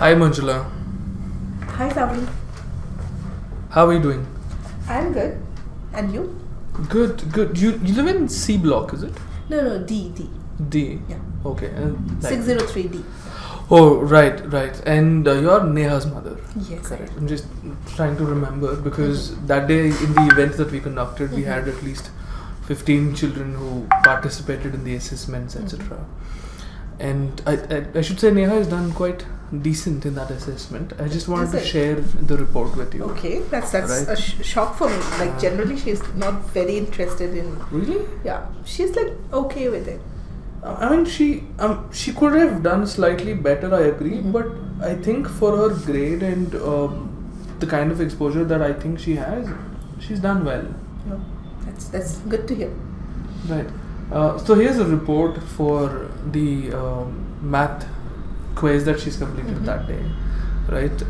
Hi Manjula, Hi, Savli. how are you doing? I'm good. And you? Good, good. You live in C block, is it? No, D. D. Yeah. Okay. 603D. Oh, right. And you're Neha's mother. Yes. Correct. I'm just trying to remember because that day in the event that we conducted, we had at least 15 children who participated in the assessments, etc. And I should say Neha has done quite decent in that assessment. I just wanted to share the report with you. Okay, that's Right. a shock for me. Like generally, she's not very interested in. Really? Yeah, she's like okay with it. I mean, she could have done slightly better. I agree, but I think for her grade and the kind of exposure that I think she has, she's done well. Yeah, that's good to hear. Right. So here's a report for the math quiz that she's completed that day. Right.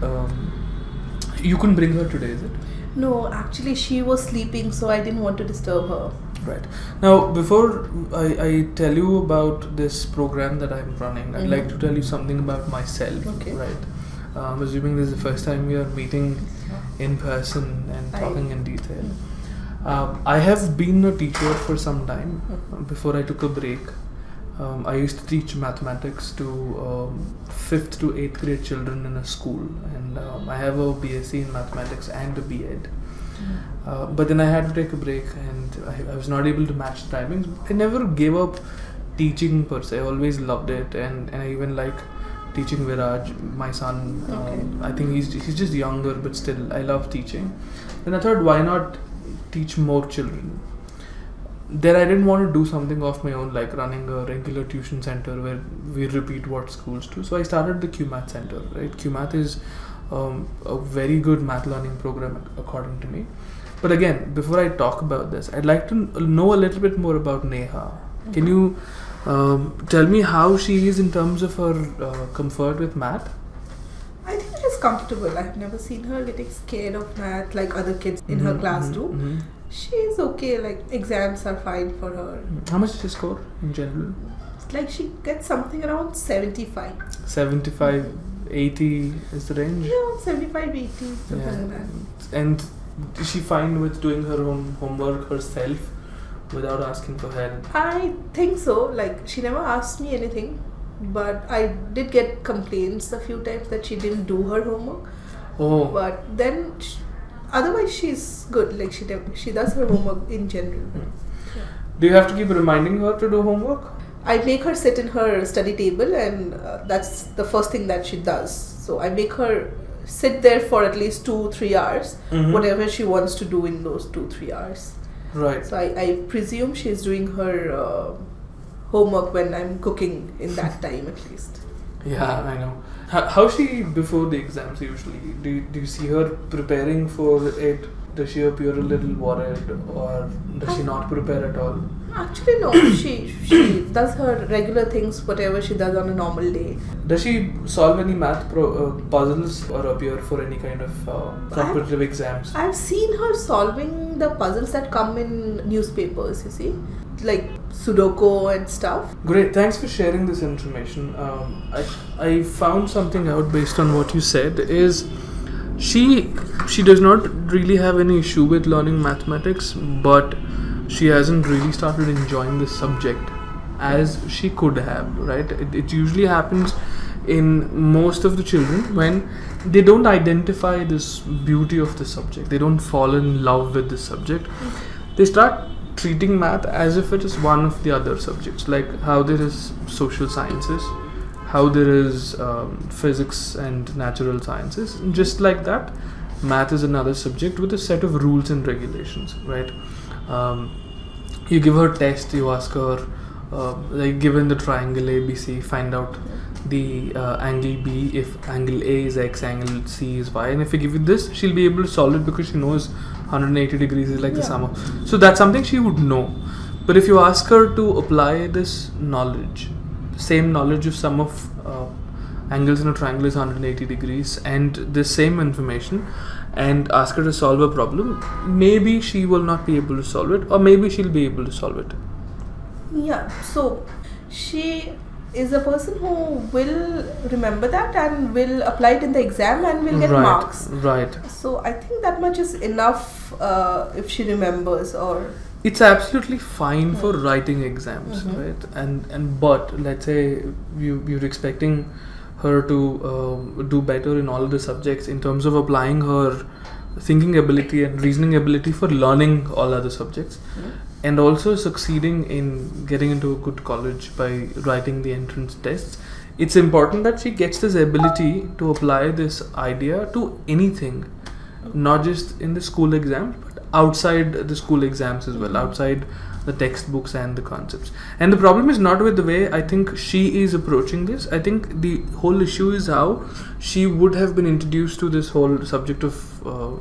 You couldn't bring her today, is it? No, actually, she was sleeping, so I didn't want to disturb her. Right. Now, before I tell you about this program that I'm running, I'd like to tell you something about myself. Okay. Right. I'm assuming this is the first time we are meeting in person and talking in detail. I have been a teacher for some time. Before I took a break, I used to teach mathematics to 5th to 8th grade children in a school, and I have a BSc in mathematics and a B.Ed. But then I had to take a break, and I was not able to match the timings. I never gave up teaching per se. I always loved it, and I even like teaching Viraj, my son. I think he's just younger, but still I love teaching. And I thought, why not teach more children? Then I didn't want to do something of my own, like running a regular tuition center where we repeat what schools do. So I started the QMath Center. Right, QMath is a very good math learning program according to me. But again, before I talk about this, I'd like to know a little bit more about Neha. Can you tell me how she is in terms of her comfort with math? I think she's comfortable. I've never seen her getting scared of math like other kids in her class do. She's okay, like exams are fine for her. How much does she score in general? Like she gets something around 75. 75, 80 is the range? Yeah, 75, 80, something like that. And is she fine with doing her own homework herself without asking for help? I think so. Like she never asked me anything, but I did get complaints a few times that she didn't do her homework. Oh. But then otherwise she's good. Like she does her homework in general. Yeah. Do you have to keep reminding her to do homework? I make her sit in her study table, and that's the first thing that she does. So I make her sit there for at least 2-3 hours, whatever she wants to do in those 2-3 hours. Right. So I presume she's doing her homework when I'm cooking in that time at least. Yeah, I know. How's she before the exams usually? Do you see her preparing for it? Does she appear a little worried, or does she not prepare at all? Actually, no. She does her regular things, whatever she does on a normal day. Does she solve any math puzzles or appear for any kind of competitive exams? I've seen her solving the puzzles that come in newspapers, you see, like Sudoku and stuff. Great, thanks for sharing this information. I found something out based on what you said is she does not really have any issue with learning mathematics, but she hasn't really started enjoying the subject as she could have, right? It usually happens in most of the children when they don't identify this beauty of the subject. They don't fall in love with the subject. They start treating math as if it is one of the other subjects, like how there is social sciences, how there is physics and natural sciences. Just like that, math is another subject with a set of rules and regulations, right? You give her a test, you ask her, like given the triangle ABC, find out the angle B, if angle A is X, angle C is Y, and if you give it this, she'll be able to solve it because she knows 180 degrees is like the sum of. So that's something she would know. But if you ask her to apply this knowledge, same knowledge of sum of angles in a triangle is 180 degrees, and the same information, and ask her to solve a problem, maybe she will not be able to solve it, or maybe she'll be able to solve it. Yeah, so she is a person who will remember that and will apply it in the exam and will get marks. Right. So I think that much is enough if she remembers. Or it's absolutely fine for writing exams, right? And but let's say you're expecting her to do better in all of the subjects in terms of applying her thinking ability and reasoning ability for learning all other subjects, and also succeeding in getting into a good college by writing the entrance tests. It's important that she gets this ability to apply this idea to anything, not just in the school exams, but outside the school exams as well, outside the textbooks and the concepts. And the problem is not with the way I think she is approaching this. I think the whole issue is how she would have been introduced to this whole subject of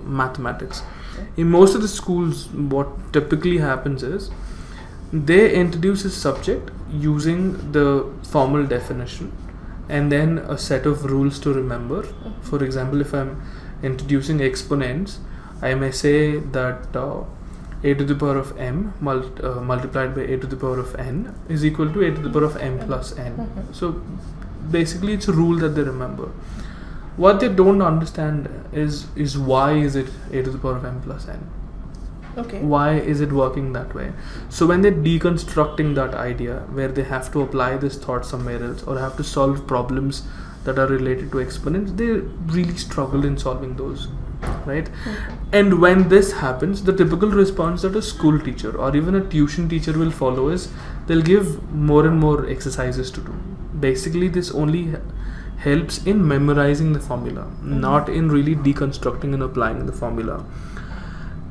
mathematics. In most of the schools, what typically happens is they introduce a subject using the formal definition and then a set of rules to remember. For example, if I'm introducing exponents, I may say that a to the power of m multiplied by a to the power of n is equal to a to the power of m plus n. So basically it's a rule that they remember. What they don't understand is why is it a to the power of m plus n? okay, Why is it working that way? So when they're deconstructing that idea, where they have to apply this thought somewhere else or have to solve problems that are related to exponents, they really struggle in solving those, right? And when this happens, the typical response that a school teacher or even a tuition teacher will follow is they'll give more and more exercises to do. Basically, this only helps in memorizing the formula, not in really deconstructing and applying the formula.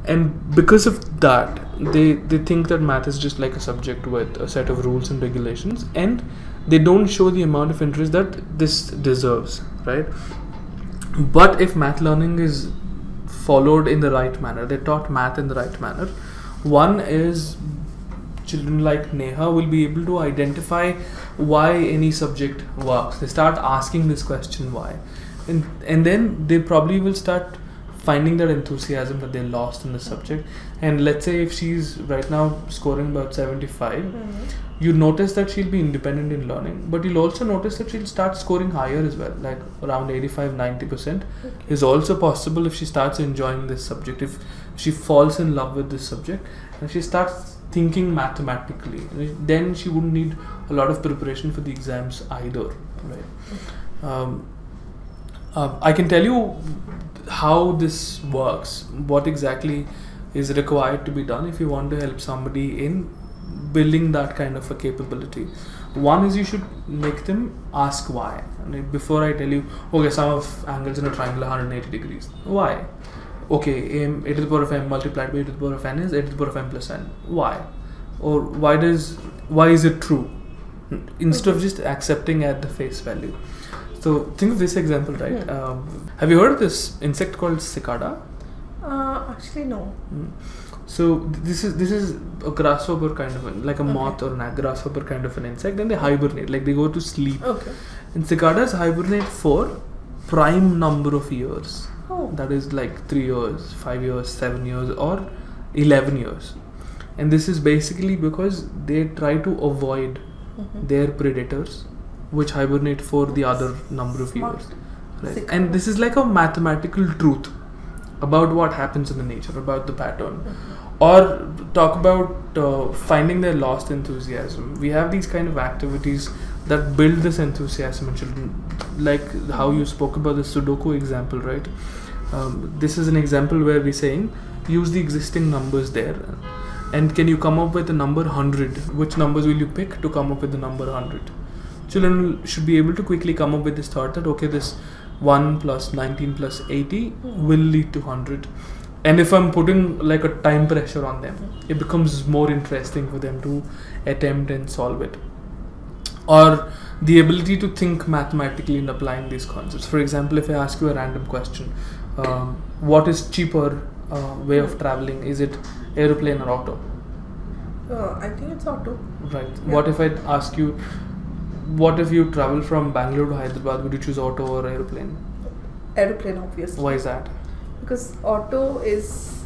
And because of that, they think that math is just like a subject with a set of rules and regulations, and they don't show the amount of interest that this deserves, right? But if math learning is followed in the right manner, they're taught math in the right manner, one is children like Neha will be able to identify why any subject works. They start asking this question why, and then they probably will start finding that enthusiasm that they lost in the subject. And let's say if she's right now scoring about 75, you notice that she'll be independent in learning, but you'll also notice that she'll start scoring higher as well, like around 85-90% is also possible if she starts enjoying this subject, if she falls in love with this subject and she starts thinking mathematically. Then she wouldn't need a lot of preparation for the exams either, right? I can tell you how this works, what exactly is required to be done if you want to help somebody in building that kind of a capability. One is you should make them ask why. And before I tell you, okay, sum of angles in a triangle are 180 degrees. Why? Okay, a to the power of m multiplied by a to the power of n is a to the power of m plus n. Why? Or why is it true? Instead of just accepting at the face value. So think of this example, right? Have you heard of this insect called cicada? actually no. So this is a grasshopper kind of like a moth or a grasshopper kind of an insect, and they hibernate, like they go to sleep. Okay. And cicadas hibernate for prime number of years. Oh. That is like 3 years, 5 years, 7 years, or 11 years. And this is basically because they try to avoid their predators, which hibernate for the other number of years. Right? And this is like a mathematical truth about what happens in the nature, about the pattern. Or talk about finding their lost enthusiasm. We have these kind of activities that build this enthusiasm in children, like how you spoke about the Sudoku example, right? This is an example where we're saying use the existing numbers there, and can you come up with the number 100? Which numbers will you pick to come up with the number 100? Children should be able to quickly come up with this thought that okay, this 1 plus 19 plus 80 will lead to 100. And if I'm putting like a time pressure on them, it becomes more interesting for them to attempt and solve it. Or the ability to think mathematically in applying these concepts. For example, if I ask you a random question, what is cheaper way of traveling? Is it aeroplane or auto? I think it's auto. Right. Yeah. What if I ask you, what if you travel from Bangalore to Hyderabad, would you choose auto or aeroplane? Aeroplane, obviously. Why is that? Because auto is,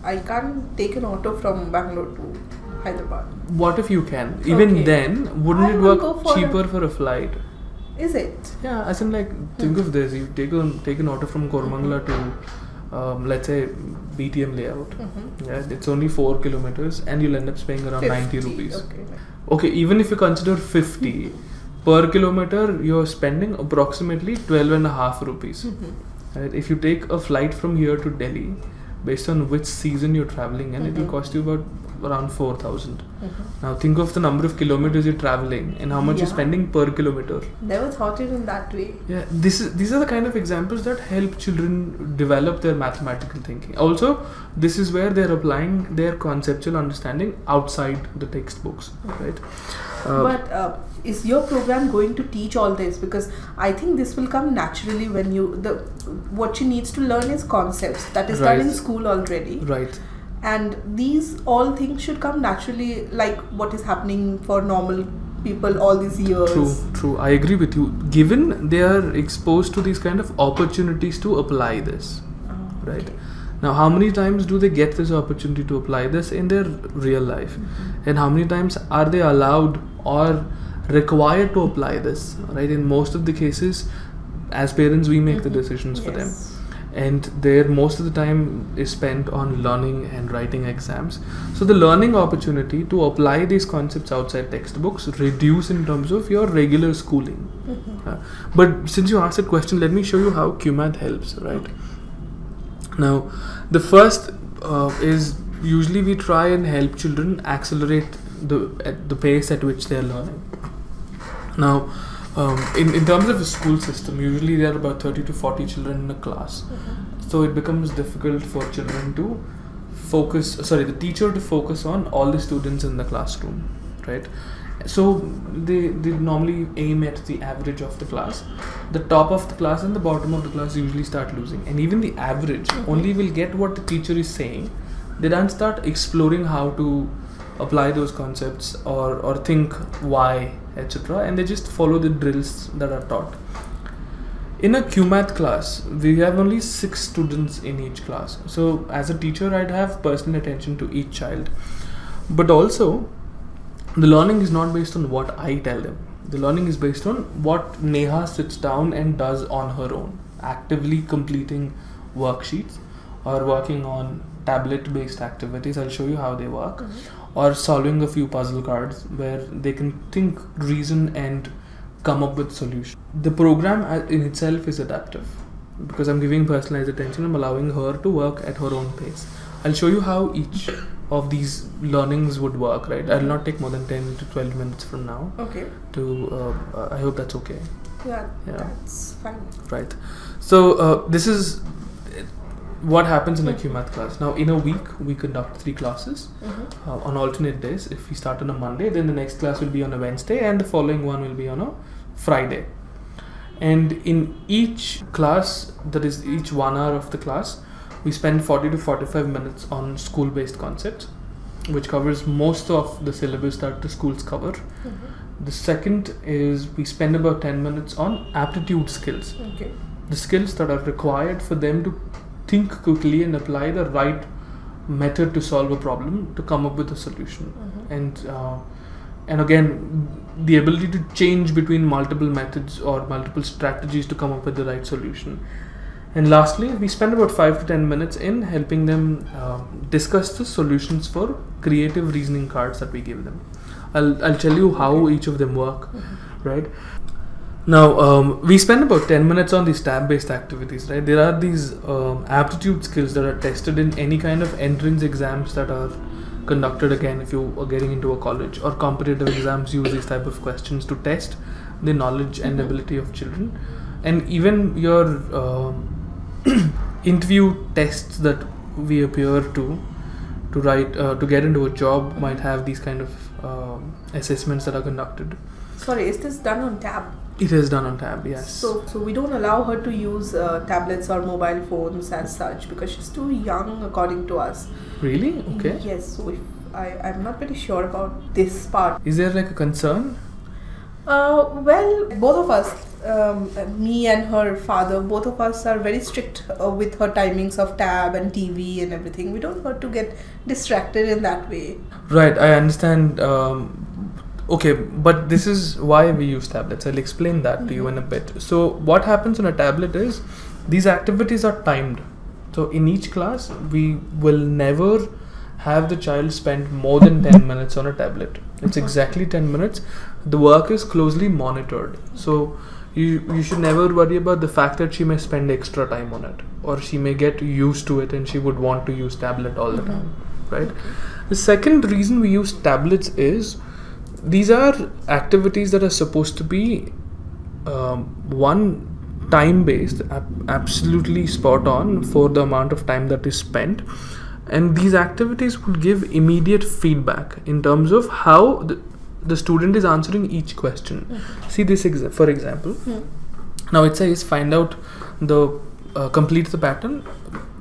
I can't take an auto from Bangalore to Hyderabad. What if you can? Even Okay. then, wouldn't I it will work go for cheaper for a flight? Is it? Yeah, as in like, think of this. You take an auto from Kormangala to, let's say, BTM layout. Yeah, it's only 4 kilometers and you'll end up paying around 90 rupees. Okay. Okay, even if you consider 50 per kilometer, you're spending approximately 12.5 rupees. Right? If you take a flight from here to Delhi, based on which season you're traveling in, it will cost you about around 4,000. Now think of the number of kilometers you're traveling and how much you're spending per kilometer. Never thought it in that way. Yeah, these are the kind of examples that help children develop their mathematical thinking. Also, this is where they're applying their conceptual understanding outside the textbooks, right? But is your program going to teach all this? Because I think this will come naturally when what she needs to learn is concepts that is done in school already. Right. And these all things should come naturally, like what is happening for normal people all these years. True. I agree with you. Given they are exposed to these kind of opportunities to apply this, right? Okay. Now, how many times do they get this opportunity to apply this in their real life? And how many times are they allowed or required to apply this, right? In most of the cases, as parents, we make the decisions for them. And there most of the time is spent on learning and writing exams. So the learning opportunity to apply these concepts outside textbooks reduce in terms of your regular schooling. But since you asked that question, let me show you how QMath helps, right? Now, the first is usually we try and help children accelerate the pace at which they are learning. Now, in terms of a school system, usually there are about 30 to 40 children in a class. So it becomes difficult for children to the teacher to focus on all the students in the classroom, right? So they normally aim at the average of the class. The top of the class and the bottom of the class usually start losing. And even the average only will get what the teacher is saying. They don't start exploring how to apply those concepts or think why, etc. And they just follow the drills that are taught. In a QMath class, we have only 6 students in each class. So as a teacher, I'd have personal attention to each child. But also, the learning is not based on what I tell them. The learning is based on what Neha sits down and does on her own, actively completing worksheets or working on tablet-based activities. I'll show you how they work. Or solving a few puzzle cards where they can think, reason and come up with solutions. The program in itself is adaptive because I'm giving personalized attention. I'm allowing her to work at her own pace. I'll show you how each of these learnings would work, right? I'll not take more than 10 to 12 minutes from now. Okay. I hope that's okay. Yeah, that's fine. Right. So this is what happens in a QMath class. Now, in a week, we conduct 3 classes on alternate days. If we start on a Monday, then the next class will be on a Wednesday and the following one will be on a Friday. And in each class, that is each 1 hour of the class, we spend 40 to 45 minutes on school-based concepts, which covers most of the syllabus that the schools cover. The second is we spend about 10 minutes on aptitude skills. Okay. The skills that are required for them to think quickly and apply the right method to solve a problem to come up with a solution. And again, the ability to change between multiple methods or multiple strategies to come up with the right solution. And lastly, we spend about 5 to 10 minutes in helping them discuss the solutions for creative reasoning cards that we give them. I'll tell you how each of them work, right? Now, we spend about 10 minutes on these tab-based activities, right? There are these aptitude skills that are tested in any kind of entrance exams that are conducted, again, if you are getting into a college, or competitive exams use these type of questions to test the knowledge and ability of children. And even your interview tests that we appear to write, to get into a job might have these kind of assessments that are conducted. Sorry, is this done on tab? It is done on tab, yes. So we don't allow her to use tablets or mobile phones as such because she's too young according to us. Really? Okay. Yes, so I'm not very sure about this part. Is there like a concern? Well, both of us me and her father, both of us are very strict with her timings of tab and TV and everything. We don't want to get distracted in that way. Right, I understand. Okay, but this is why we use tablets. I'll explain that to you in a bit. So what happens on a tablet is these activities are timed. So in each class, we will never have the child spend more than 10 minutes on a tablet. It's exactly 10 minutes. The work is closely monitored. So you should never worry about the fact that she may spend extra time on it, or she may get used to it and she would want to use tablet all the time, right? The second reason we use tablets is these are activities that are supposed to be one, time based, absolutely spot on for the amount of time that is spent, and these activities will give immediate feedback in terms of how the student is answering each question. See this for example. Now it says find out the complete the pattern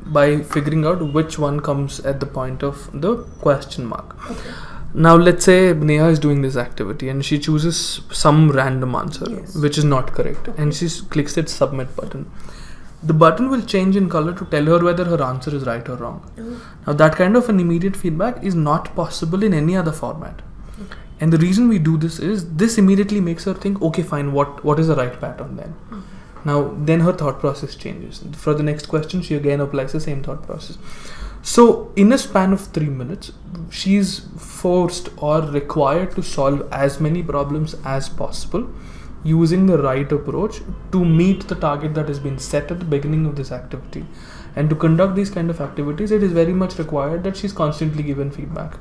by figuring out which one comes at the point of the question mark. Now let's say Neha is doing this activity and she chooses some random answer which is not correct, and she clicks that submit button. The button will change in color to tell her whether her answer is right or wrong. Now that kind of an immediate feedback is not possible in any other format. And the reason we do this is this immediately makes her think, okay fine, what is the right pattern then? Now then her thought process changes. For the next question she again applies the same thought process. So in a span of 3 minutes, she's forced or required to solve as many problems as possible using the right approach to meet the target that has been set at the beginning of this activity. And to conduct these kind of activities, it is very much required that she's constantly given feedback.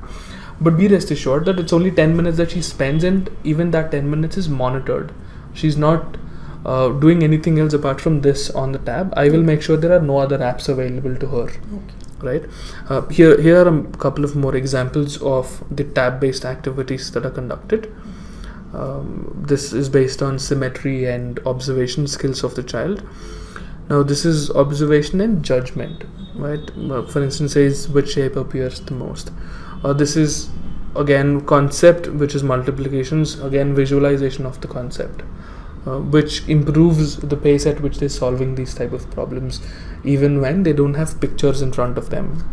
But be rest assured that it's only 10 minutes that she spends, and even that 10 minutes is monitored. She's not doing anything else apart from this on the tab. I will make sure there are no other apps available to her. Right? Here are a couple of more examples of the tab-based activities that are conducted. This is based on symmetry and observation skills of the child. Now this is observation and judgment, right? For instance, says which shape appears the most. This is again concept, which is multiplications, again visualization of the concept, which improves the pace at which they're solving these type of problems even when they don't have pictures in front of them.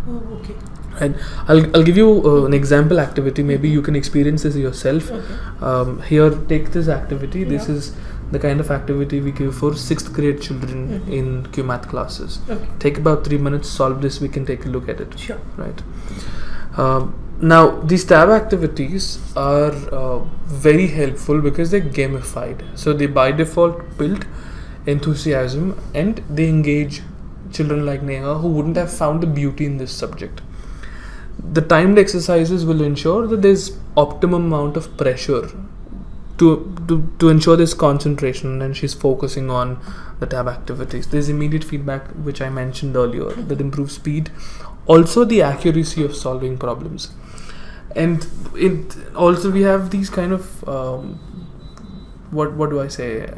And I'll give you an example activity. Maybe you can experience this yourself. Here, take this activity. This is the kind of activity we give for 6th grade children in Q Math classes. Take about 3 minutes, solve this, we can take a look at it. Right. Now these tab activities are very helpful because they're gamified. So they by default build enthusiasm and they engage children like Neha who wouldn't have found the beauty in this subject. The timed exercises will ensure that there's optimum amount of pressure to ensure this concentration, and she's focusing on the tab activities. There's immediate feedback, which I mentioned earlier, that improves speed, also the accuracy of solving problems. And also we have these kind of what do I say,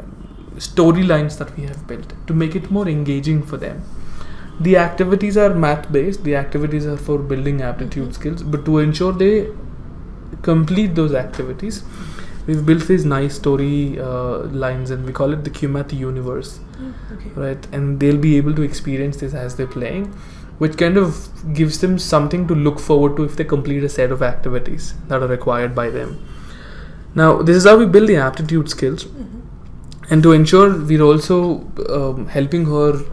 storylines that we have built to make it more engaging for them. The activities are math based, the activities are for building aptitude skills, but to ensure they complete those activities, we've built these nice story lines, and we call it the Q Math universe. Right? And they'll be able to experience this as they're playing, which kind of gives them something to look forward to if they complete a set of activities that are required by them. Now this is how we build the aptitude skills, and to ensure we're also helping her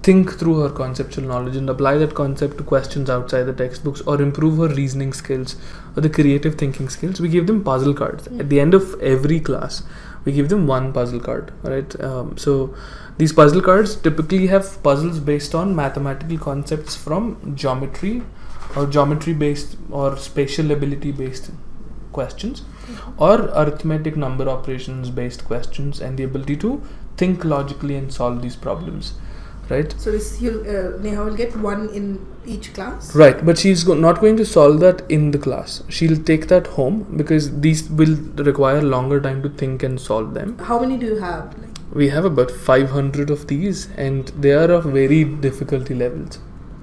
think through her conceptual knowledge and apply that concept to questions outside the textbooks, or improve her reasoning skills or the creative thinking skills. We give them puzzle cards. At the end of every class, we give them one puzzle card, right? So these puzzle cards typically have puzzles based on mathematical concepts from geometry or geometry based or spatial ability based questions, or arithmetic number operations based questions, and the ability to think logically and solve these problems. Right. So this Neha will get one in each class. Right, but she's not going to solve that in the class. She'll take that home because these will require longer time to think and solve them. How many do you have? We have about 500 of these, and they are of very difficulty levels.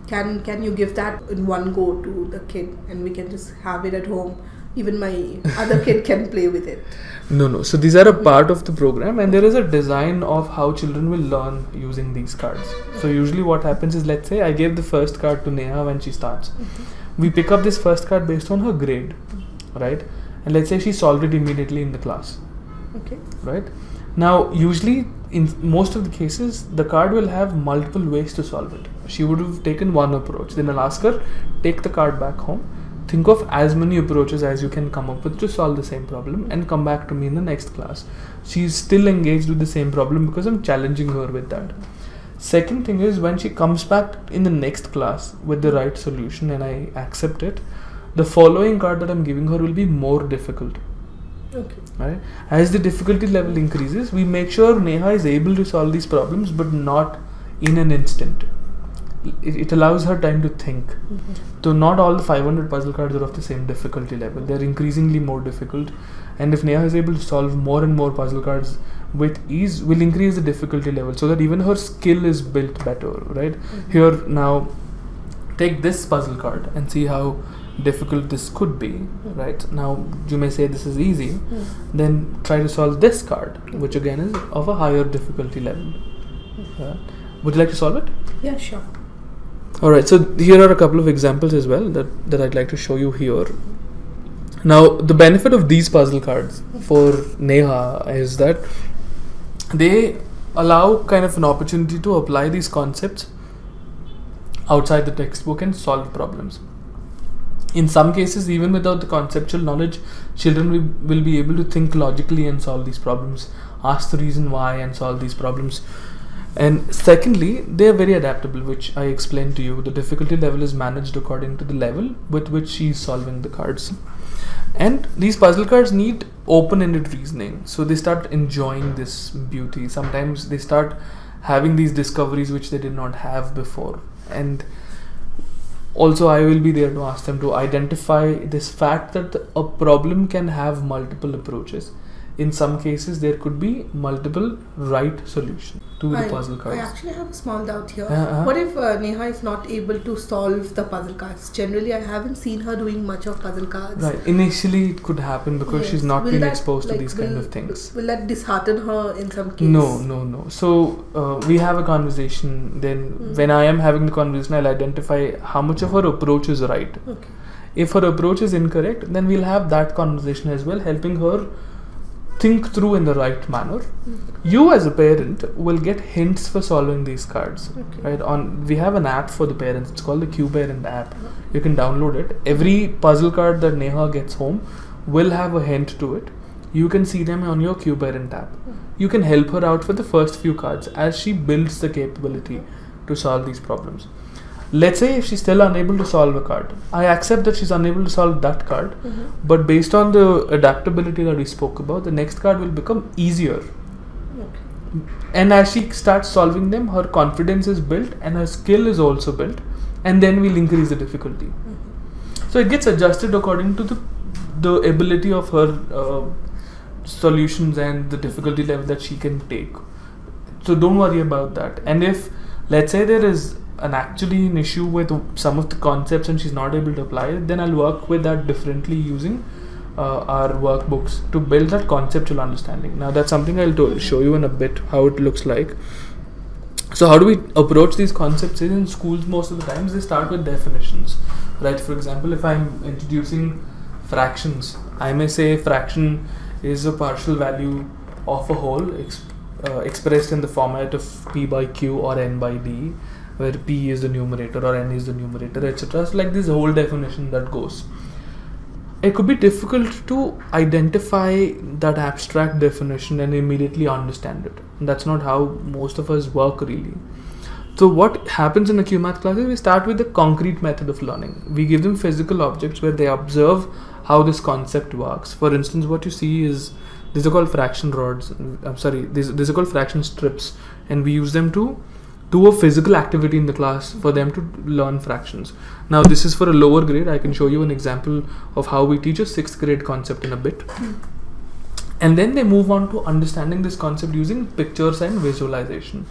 Can you give that in one go to the kid, and we can just have it at home even my other kid can play with it. No. So these are a part of the program, and there is a design of how children will learn using these cards. So usually what happens is, let's say I gave the first card to Neha when she starts. We pick up this first card based on her grade, right? And let's say she solved it immediately in the class. Okay. Right? Now, usually in most of the cases, the card will have multiple ways to solve it. She would have taken one approach. Then I'll ask her, take the card back home, think of as many approaches as you can come up with to solve the same problem, and come back to me in the next class. She's still engaged with the same problem because I'm challenging her with that. Second thing is, when she comes back in the next class with the right solution and I accept it, the following card that I'm giving her will be more difficult. Okay. Right? As the difficulty level increases, we make sure Neha is able to solve these problems, but not in an instant. It allows her time to think. So not all the 500 puzzle cards are of the same difficulty level. They're increasingly more difficult. And if Neha is able to solve more and more puzzle cards with ease, will increase the difficulty level so that even her skill is built better, right? Here, now, take this puzzle card and see how difficult this could be, right? Now, you may say this is easy. Then try to solve this card, which again is of a higher difficulty level. Would you like to solve it? Yeah, sure. Alright, so here are a couple of examples as well that I'd like to show you here. Now, the benefit of these puzzle cards for Neha is that they allow kind of an opportunity to apply these concepts outside the textbook and solve problems. In some cases, even without the conceptual knowledge, children will be able to think logically and solve these problems, ask the reason why and solve these problems. And secondly, they are very adaptable, which I explained to you. The difficulty level is managed according to the level with which she is solving the cards. And these puzzle cards need open-ended reasoning, so they start enjoying this beauty. Sometimes they start having these discoveries which they did not have before. And also I will be there to ask them to identify this fact that a problem can have multiple approaches. In some cases, there could be multiple right solutions to the puzzle cards. I actually have a small doubt here. What if Neha is not able to solve the puzzle cards? Generally, I haven't seen her doing much of puzzle cards. Right. Initially, it could happen because she's not been exposed to these kind of things. Will that dishearten her in some cases? No. So, we have a conversation. Then, when I am having the conversation, I'll identify how much of her approach is right. Okay. If her approach is incorrect, then we'll have that conversation as well, helping her think through in the right manner. You as a parent will get hints for solving these cards. Right? We have an app for the parents. It's called the Q Parent app. You can download it. Every puzzle card that Neha gets home will have a hint to it. You can see them on your Q Parent app. You can help her out for the first few cards as she builds the capability to solve these problems. Let's say if she's still unable to solve a card, I accept that she's unable to solve that card, but based on the adaptability that we spoke about, the next card will become easier. And as she starts solving them, her confidence is built and her skill is also built, and then we'll increase the difficulty. So it gets adjusted according to the ability of her solutions and the difficulty level that she can take. So don't worry about that. And if, let's say, there is an issue with some of the concepts and she's not able to apply it, then I'll work with that differently using our workbooks to build that conceptual understanding. Now that's something I'll show you in a bit how it looks like. So how do we approach these concepts? In schools, most of the times they start with definitions, right? For example, if I'm introducing fractions, I may say fraction is a partial value of a whole expressed in the format of p by q or n by d, where p is the numerator or n is the numerator, etc. So like this whole definition that goes. It could be difficult to identify that abstract definition and immediately understand it. And that's not how most of us work really. So what happens in a QMath class is we start with the concrete method of learning. We give them physical objects where they observe how this concept works. For instance, what you see is, these are called fraction rods. These are called fraction strips, and we use them to do a physical activity in the class for them to learn fractions. Now this is for a lower grade. I can show you an example of how we teach a 6th grade concept in a bit. And then they move on to understanding this concept using pictures and visualization.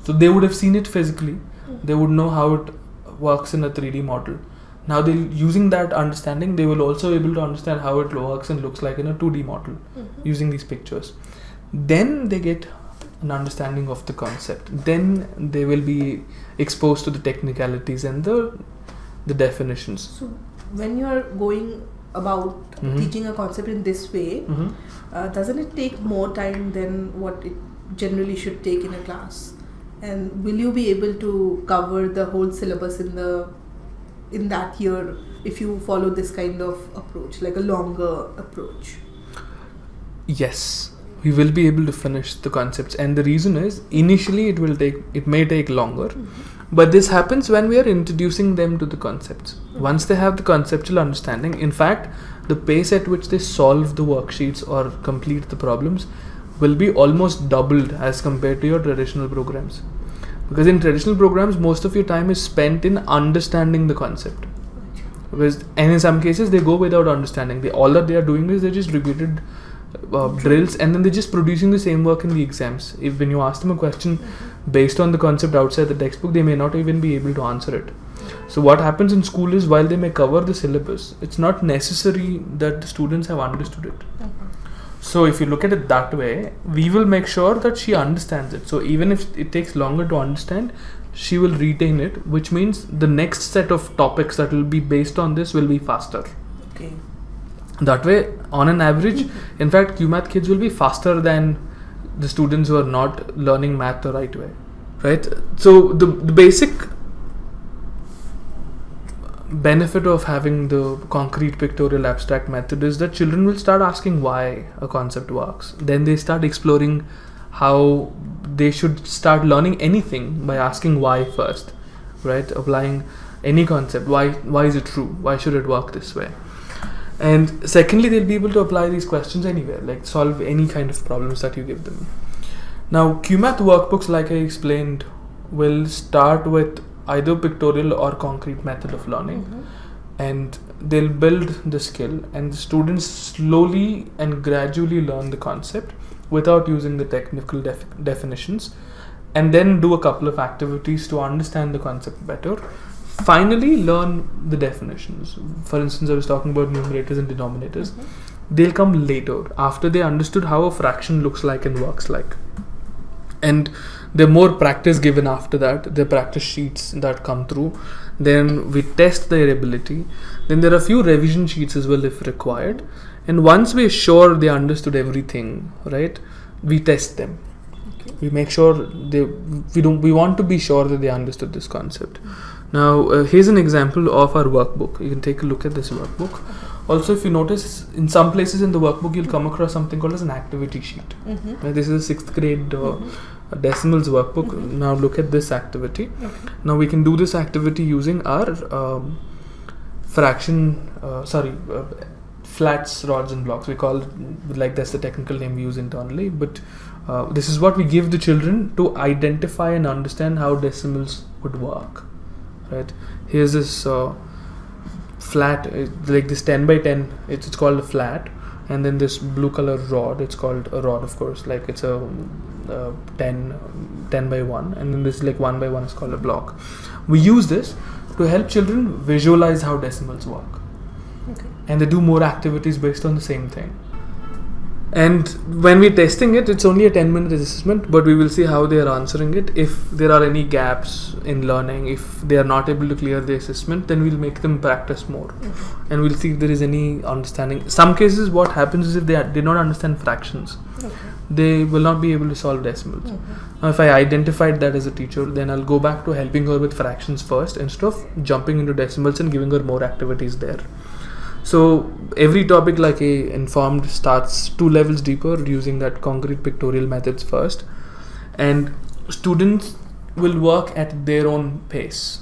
So they would have seen it physically. They would know how it works in a 3D model. Now they using that understanding, they will also able to understand how it works and looks like in a 2D model using these pictures. Then they get an understanding of the concept. Then they will be exposed to the technicalities and the definitions. So when you are going about teaching a concept in this way, doesn't it take more time than what it generally should take in a class? And will you be able to cover the whole syllabus in that year if you follow this kind of approach, like a longer approach? Yes, we will be able to finish the concepts, and the reason is initially it may take longer, but this happens when we are introducing them to the concepts. Once they have the conceptual understanding, in fact, the pace at which they solve the worksheets or complete the problems will be almost doubled as compared to your traditional programs. Because in traditional programs, most of your time is spent in understanding the concept. And in some cases, they go without understanding. All that they are doing is they just repeated drills, and then they're just producing the same work in the exams. When you ask them a question based on the concept outside the textbook, they may not even be able to answer it. So what happens in school is, while they may cover the syllabus, it's not necessary that the students have understood it. So if you look at it that way, we will make sure that she understands it. So even if it takes longer to understand, she will retain it, which means the next set of topics that will be based on this will be faster. Okay. That way, on an average, in fact, QMath kids will be faster than the students who are not learning math the right way. Right? So the basic benefit of having the concrete pictorial abstract method is that children will start asking why a concept works. Then they start exploring how they should start learning anything by asking why first, right? Applying any concept. Why is it true? Why should it work this way? And secondly, they'll be able to apply these questions anywhere, like solve any kind of problems that you give them. Now, QMath workbooks, like I explained, will start with either pictorial or concrete method of learning, and they'll build the skill, and the students slowly and gradually learn the concept without using the technical definitions, and then do a couple of activities to understand the concept better. Finally, learn the definitions. For instance, I was talking about numerators and denominators. They'll come later, after they understood how a fraction looks like and works like. And there's more practice given after that. The practice sheets that come through. Then we test their ability. Then there are a few revision sheets as well if required. And once we're sure they understood everything, right, we test them. Okay. We make sure we want to be sure that they understood this concept. Now, here's an example of our workbook. You can take a look at this workbook. Also, if you notice, in some places in the workbook, you'll come across something called as an activity sheet. Right? This is a 6th grade decimals workbook. Now look at this activity. Now we can do this activity using our flats, rods and blocks. We call it, like, that's the technical name we use internally, but this is what we give the children to identify and understand how decimals would work. Right? Here's this flat, like this 10 by 10, it's called a flat, and then this blue color rod, it's called a rod, of course, like it's a 10 by 1, and then this like 1 by 1 is called a block. We use this to help children visualize how decimals work. Okay. And they do more activities based on the same thing. And when we're testing it, it's only a 10-minute assessment, but we will see how they are answering it. If there are any gaps in learning, if they are not able to clear the assessment, then we'll make them practice more. And we'll see if there is any understanding. Some cases, what happens is if they did not understand fractions, they will not be able to solve decimals. Now, if I identified that as a teacher, then I'll go back to helping her with fractions first instead of jumping into decimals and giving her more activities there. So every topic, like I informed, starts 2 levels deeper using that concrete pictorial methods first, and students will work at their own pace.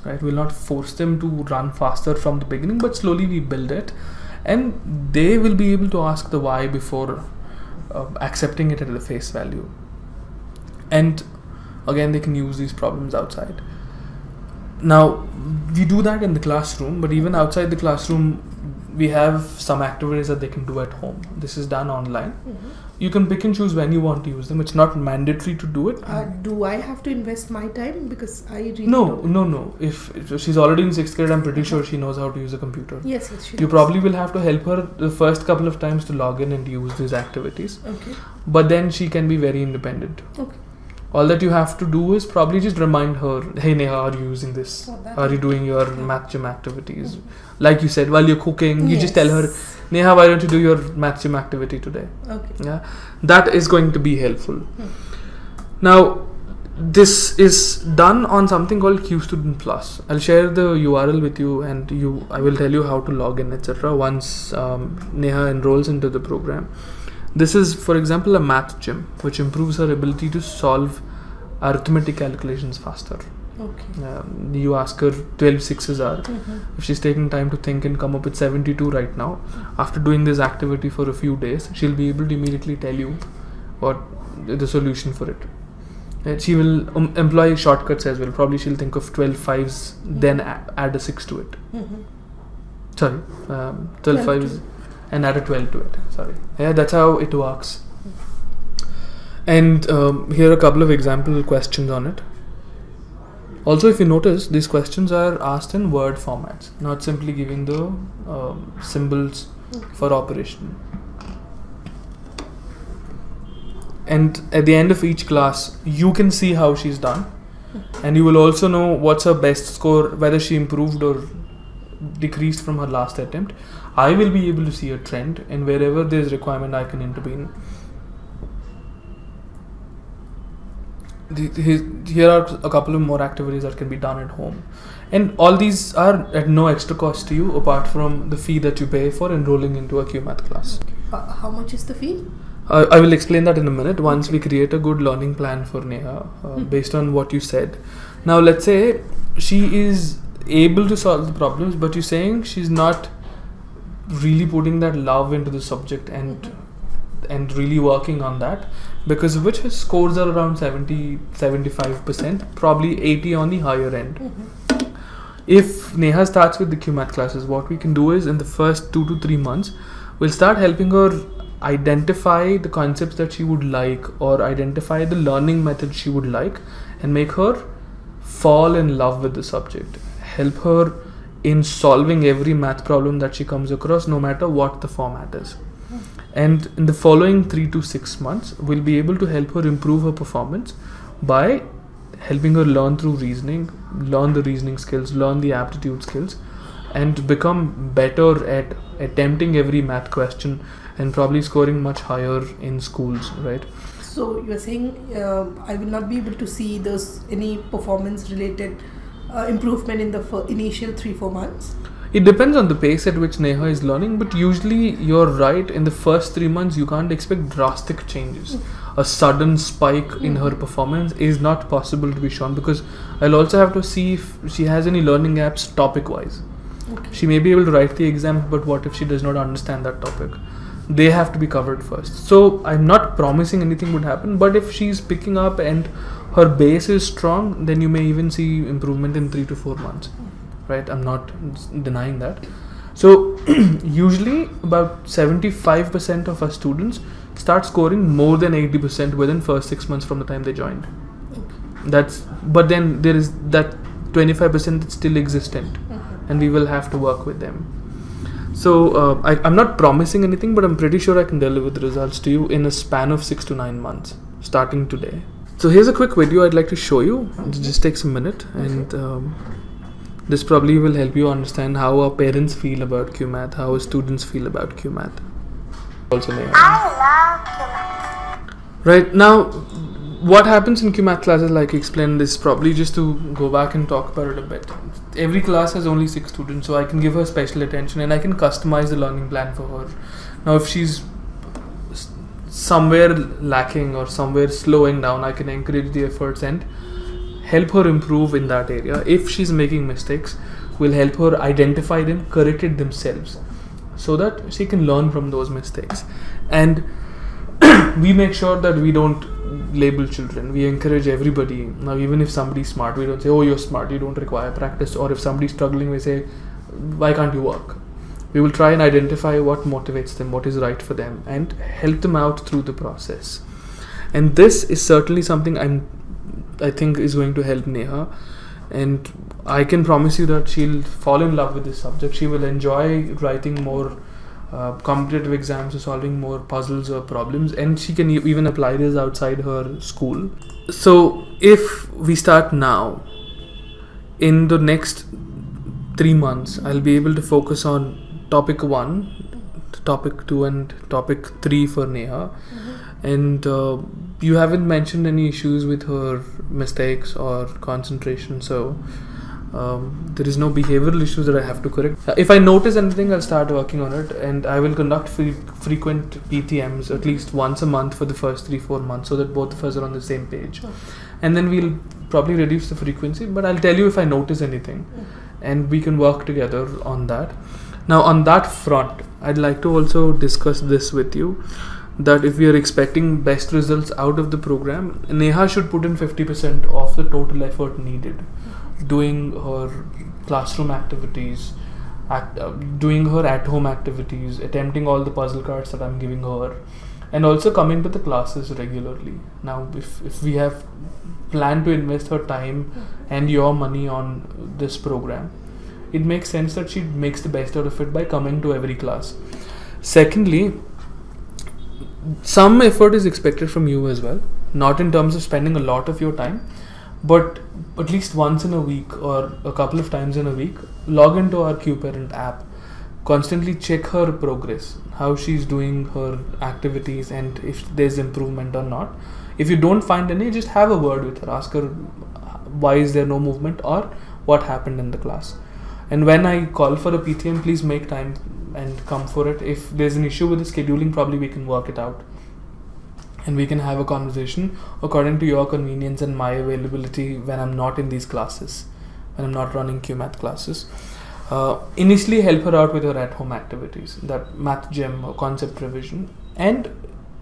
Right? We'll not force them to run faster from the beginning, but slowly we build it, and they will be able to ask the why before accepting it at the face value. And again, they can use these problems outside. Now, we do that in the classroom, but even outside the classroom, we have some activities that they can do at home. This is done online. You can pick and choose when you want to use them. It's not mandatory to do it. Do I have to invest my time? Because I really No. If she's already in 6th grade, I'm pretty sure she knows how to use a computer. Yes, she You does. probably will have to help her the first couple of times to log in and use these activities. Okay. But then she can be very independent. Okay. All that you have to do is probably just remind her, hey Neha, are you using this? Are you doing your math gym activities? Like you said, while you're cooking, you just tell her, Neha, why don't you do your math gym activity today? Okay. Yeah, that is going to be helpful. Now, this is done on something called QStudent Plus. I'll share the URL with you, and I will tell you how to log in, etc. once Neha enrolls into the program. This is, for example, a math gym, which improves her ability to solve arithmetic calculations faster. Okay. You ask her 12 sixes are. If she's taking time to think and come up with 72 right now, after doing this activity for a few days, she'll be able to immediately tell you what the solution for it. And she will employ shortcuts as well. Probably she'll think of 12 fives, then add a 6 to it. Sorry, 12 fives and add a 12 to it. Sorry. Yeah, that's how it works. And here are a couple of example questions on it. Also, if you notice, these questions are asked in word formats, not simply giving the symbols for operation. And at the end of each class, you can see how she's done, and you will also know what's her best score, whether she improved or decreased from her last attempt. I will be able to see a trend, and wherever there's requirement, I can intervene. Here are a couple of more activities that can be done at home, and all these are at no extra cost to you apart from the fee that you pay for enrolling into a QMath class. How much is the fee? I will explain that in a minute once we create a good learning plan for Neha based on what you said. Now let's say she is able to solve the problems, but you're saying she's not really putting that love into the subject and really working on that, because of which her scores are around 70-75%, probably 80 on the higher end. If Neha starts with the QMath classes, what we can do is in the first 2 to 3 months, we'll start helping her identify the concepts that she would like, or identify the learning method she would like, and make her fall in love with the subject. Help her in solving every math problem that she comes across, no matter what the format is. And in the following 3 to 6 months, we'll be able to help her improve her performance by helping her learn through reasoning, learn the reasoning skills, learn the aptitude skills, and become better at attempting every math question and probably scoring much higher in schools, right? So you're saying I will not be able to see any performance related improvement in the initial 3-4 months? It depends on the pace at which Neha is learning, but usually you're right, in the first 3 months you can't expect drastic changes. A sudden spike in her performance is not possible to be shown, because I'll also have to see if she has any learning apps topic wise. She may be able to write the exam, but what if she does not understand that topic? They have to be covered first. So I'm not promising anything would happen, but if she's picking up and her base is strong, then you may even see improvement in 3 to 4 months. Right? I'm not denying that. So usually about 75% of our students start scoring more than 80% within first 6 months from the time they joined. But then there is that 25% that's still existent, and we will have to work with them. So I'm not promising anything, but I'm pretty sure I can deliver the results to you in a span of 6 to 9 months starting today. So here's a quick video I'd like to show you. It just takes a minute, and this probably will help you understand how our parents feel about QMath, how our students feel about QMath. Also, I love QMath. Right now, what happens in QMath classes, like I explained, is probably just to go back and talk about it a bit. Every class has only 6 students, so I can give her special attention and I can customize the learning plan for her. Now, if she's somewhere lacking or somewhere slowing down, I can encourage the efforts and help her improve in that area. If she's making mistakes, we'll help her identify them, correct it themselves, so that she can learn from those mistakes. And we make sure that we don't label children. We encourage everybody. Now, even if somebody's smart, we don't say, oh, you're smart, you don't require practice. Or if somebody's struggling, we say, why can't you work? We will try and identify what motivates them, what is right for them, and help them out through the process. And this is certainly something I think is going to help Neha, and I can promise you that she'll fall in love with this subject. She will enjoy writing more competitive exams or solving more puzzles or problems, and she can even apply this outside her school. So if we start now, in the next 3 months I'll be able to focus on topic 1, topic 2 and topic 3 for Neha. And you haven't mentioned any issues with her mistakes or concentration, so there is no behavioral issues that I have to correct. If I notice anything, I'll start working on it, and I will conduct frequent PTMs at least once a month for the first 3-4 months, so that both of us are on the same page. And then we'll probably reduce the frequency, but I'll tell you if I notice anything, and we can work together on that. Now on that front, I'd like to also discuss this with you, that if we are expecting best results out of the program, Neha should put in 50% of the total effort needed, doing her classroom activities, doing her at-home activities, attempting all the puzzle cards that I'm giving her, and also coming to the classes regularly. Now if we have planned to invest her time and your money on this program, it makes sense that she makes the best out of it by coming to every class. Secondly, some effort is expected from you as well, not in terms of spending a lot of your time, but at least once in a week or a couple of times in a week, log into our QParent app, constantly check her progress, how she's doing her activities, and if there's improvement or not. If you don't find any, just have a word with her, ask her why is there no movement or what happened in the class. And when I call for a PTM, please make time and come for it. If there's an issue with the scheduling, probably we can work it out, and we can have a conversation according to your convenience and my availability when I'm not in these classes, when I'm not running QMath classes. Initially help her out with her at-home activities, that math gem or concept revision, and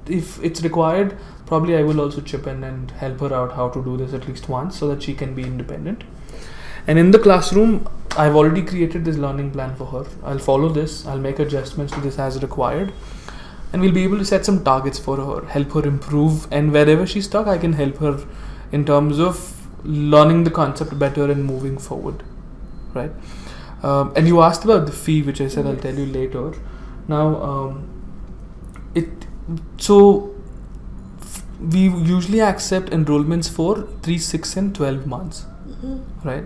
if it's required, probably I will also chip in and help her out how to do this at least once, so that she can be independent. And in the classroom, I've already created this learning plan for her. I'll follow this, I'll make adjustments to this as required, and we'll be able to set some targets for her, help her improve, and wherever she's stuck, I can help her in terms of learning the concept better and moving forward, right? And you asked about the fee, which I said I'll tell you later. Now, we usually accept enrollments for 3, 6 and 12 months, right?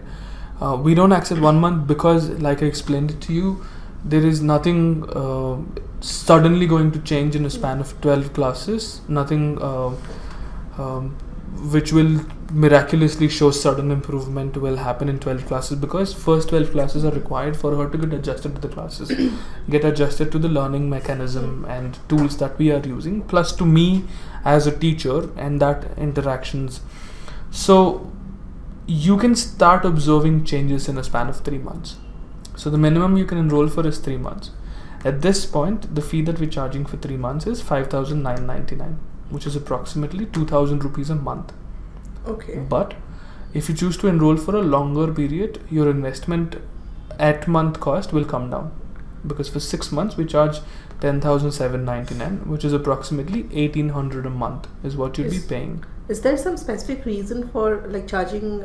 We don't accept 1 month because, like I explained it to you, there is nothing suddenly going to change in a span of 12 classes, nothing which will miraculously show sudden improvement will happen in 12 classes, because first 12 classes are required for her to get adjusted to the classes, get adjusted to the learning mechanism and tools that we are using, plus to me as a teacher and that interactions. So you can start observing changes in a span of 3 months. So the minimum you can enroll for is 3 months. At this point, the fee that we're charging for 3 months is 5,999, which is approximately 2,000 rupees a month. Okay. But if you choose to enroll for a longer period, your investment at month cost will come down, because for 6 months we charge 10,799, which is approximately 1,800 a month is what you'll be paying. Is there some specific reason for like charging?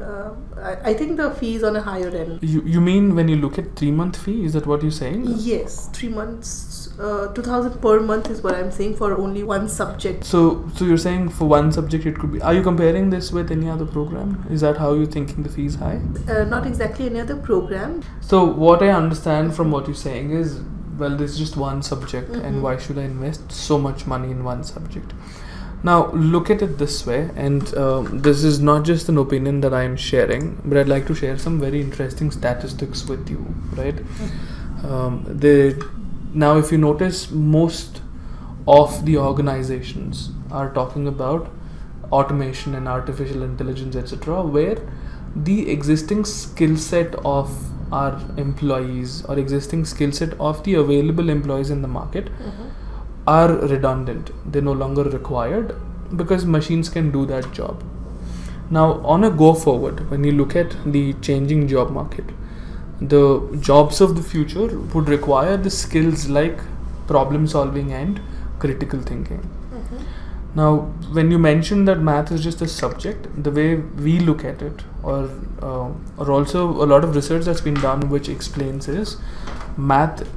I think the fee is on a higher end. You mean when you look at 3-month fee? Is that what you're saying? Yes, 3 months, 2,000 per month is what I'm saying for only one subject. So you're saying for one subject it could be. Are you comparing this with any other program? Is that how you're thinking the fee is high? Not exactly any other program. So what I understand from what you're saying is, well, there's just one subject, and why should I invest so much money in one subject? Now look at it this way, and this is not just an opinion that I am sharing, but I'd like to share some very interesting statistics with you, right? Now if you notice, most of the organizations are talking about automation and artificial intelligence, etc., where the existing skill set of our employees or existing skill set of the available employees in the market are redundant. They're no longer required because machines can do that job. Now on a go forward, when you look at the changing job market, the jobs of the future would require the skills like problem solving and critical thinking. Now, when you mention that math is just a subject, the way we look at it, or also a lot of research that's been done which explains is math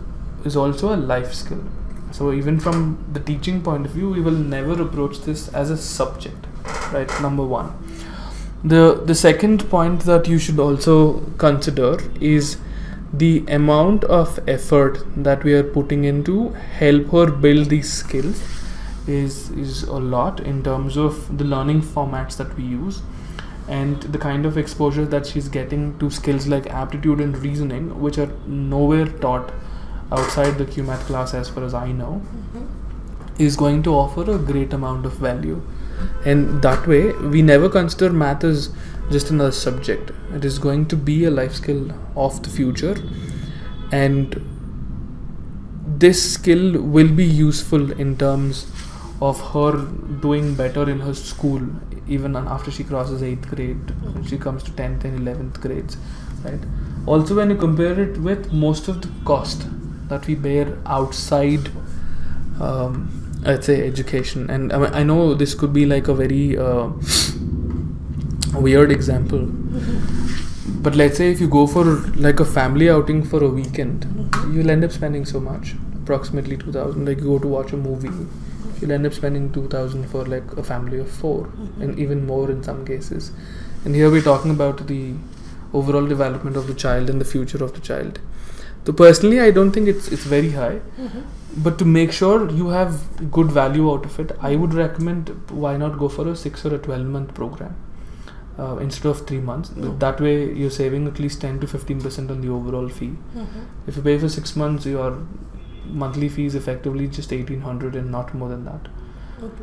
is also a life skill. So even from the teaching point of view, we will never approach this as a subject, right? Number one. The second point that you should also consider is the amount of effort that we are putting into help her build these skills is a lot in terms of the learning formats that we use and the kind of exposure that she's getting to skills like aptitude and reasoning, which are nowhere taught outside the QMath class as far as I know, is going to offer a great amount of value. And that way we never consider math as just another subject. It is going to be a life skill of the future, and this skill will be useful in terms of her doing better in her school even after she crosses 8th grade. She comes to 10th and 11th grades, right? Also, when you compare it with most of the cost that we bear outside I'd say education, and I know this could be like a very weird example, but let's say if you go for like a family outing for a weekend, you'll end up spending so much, approximately 2,000. Like you go to watch a movie, you'll end up spending 2,000 for like a family of 4, and even more in some cases. And here we're talking about the overall development of the child and the future of the child. So personally, I don't think it's very high. But to make sure you have good value out of it, I would recommend why not go for a 6 or a 12-month program instead of 3 months. That way you're saving at least 10 to 15% on the overall fee. If you pay for 6 months, your monthly fee is effectively just 1,800 and not more than that.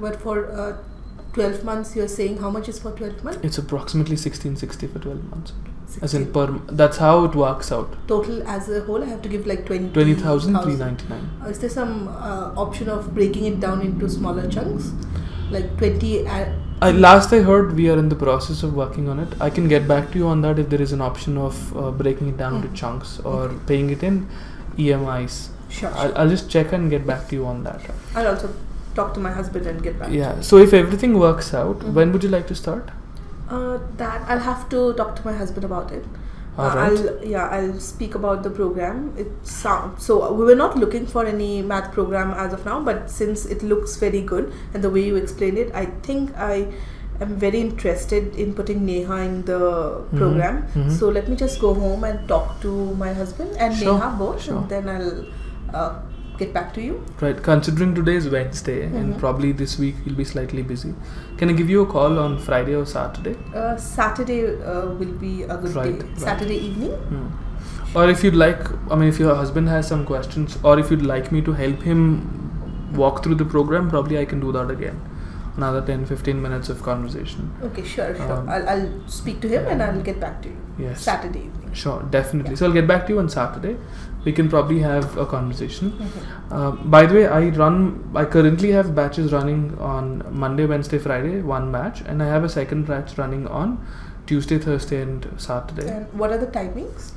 But for 12 months, you're saying how much is for 12 months? It's approximately 1,660 for 12 months. As in that's how it works out. Total as a whole, I have to give like 20,399. Is there some option of breaking it down into smaller chunks? Like 20... last I heard, we are in the process of working on it. I can get back to you on that if there is an option of breaking it down into chunks or paying it in EMIs. Sure. I'll just check and get back to you on that. I'll also talk to my husband and get back to you. Yeah, so if everything works out, when would you like to start? That I'll have to talk to my husband about it. Alright. I'll speak about the program. So we were not looking for any math program as of now, but since it looks very good and the way you explained it, I think I am very interested in putting Neha in the program. So let me just go home and talk to my husband and Neha both, and then I'll get back to you. Right, considering today is Wednesday and probably this week you'll be slightly busy, can I give you a call on Friday or Saturday? Saturday will be a good day. Saturday evening. Or if you'd like, if your husband has some questions, or if you'd like me to help him walk through the program, probably I can do that again. Another 10-15 minutes of conversation. Okay, sure. I'll speak to him and I'll get back to you. Yes. Saturday evening. Sure, definitely. So I'll get back to you on Saturday. We can probably have a conversation. By the way, I currently have batches running on Monday, Wednesday, Friday, one batch, and I have a second batch running on Tuesday, Thursday, and Saturday. And what are the timings?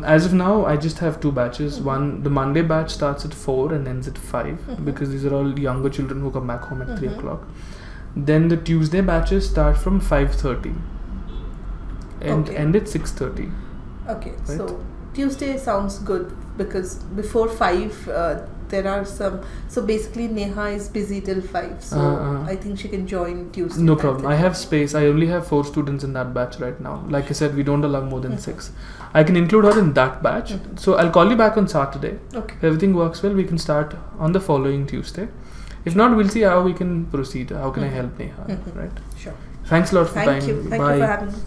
As of now, I just have 2 batches. The Monday batch starts at 4 and ends at 5 because these are all younger children who come back home at 3 o'clock. Then the Tuesday batches start from 5:30 and end at 6:30. Okay, right? so Tuesday sounds good because before 5 there are some. So basically, Neha is busy till 5. So I think she can join Tuesday. No problem. I have space. I only have 4 students in that batch right now. Like I said, we don't allow more than 6. I can include her in that batch. So I'll call you back on Saturday. Okay. If everything works well, we can start on the following Tuesday. If not, we'll see how we can proceed. How can I help Neha? Right? Sure. Thanks a lot for time. Thank you. Thank Bye. you for having me.